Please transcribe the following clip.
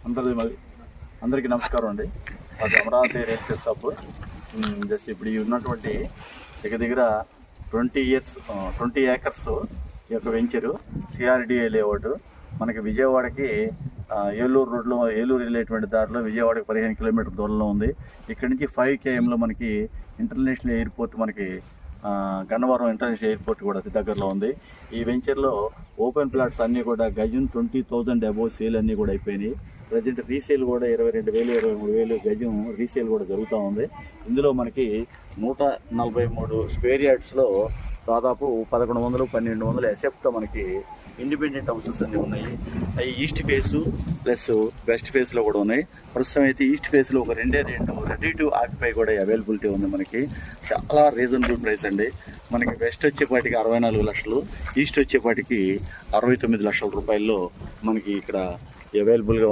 అందరికీ నమస్కారం అండి. అది Amaravati real estate shop. Just ఇప్పుడు ఈ ఉన్నటువంటి దగ్గర 20 ఏకర్స్ ఈ యొక్క వెంచరు సిఆర్డిఏ లేఅవుట్. మనకి విజయవాడకి ఏలూరు రోడ్లో, ఏలూరు వెళ్ళేటువంటి దారిలో విజయవాడకి 15 కిలోమీటర్ దూరంలో ఉంది. ఇక్కడి నుంచి 5 kmలో మనకి ఇంటర్నేషనల్ ఎయిర్పోర్ట్, మనకి గన్నవరం ఇంటర్నేషనల్ ఎయిర్పోర్ట్ కూడా అతి దగ్గరలో ఉంది. ఈ వెంచర్లో ఓపెన్ ప్లాట్స్ అన్నీ కూడా గజం 20,000 అబోవ్ సేల్ అన్నీ కూడా అయిపోయినాయి. ప్రజెంట్ రీసేల్ కూడా 22,000, 23,000 గజం రీసేల్ కూడా జరుగుతూ ఉంది. ఇందులో మనకి 143 స్క్వేర్ యార్డ్స్లో దాదాపు 1100, 1200 ఎసెప్ట్తో మనకి ఇండిపెండెంట్ హౌసెస్ అన్నీ ఉన్నాయి. అవి ఈస్ట్ ఫేసు ప్లస్ వెస్ట్ ఫేస్లో కూడా ఉన్నాయి. ప్రస్తుతం అయితే ఈస్ట్ ఫేస్లో ఒక 2 రెడీ టు ఆక్యుపై కూడా అవైలబిలిటీ ఉంది. మనకి చాలా రీజనబుల్ ప్రైస్ అండి. మనకి వెస్ట్ వచ్చేపాటికి 64 లక్షలు, ఈస్ట్ వచ్చేపాటికి 69 లక్షల రూపాయల్లో మనకి ఇక్కడ అవైలబుల్గా ఉంది.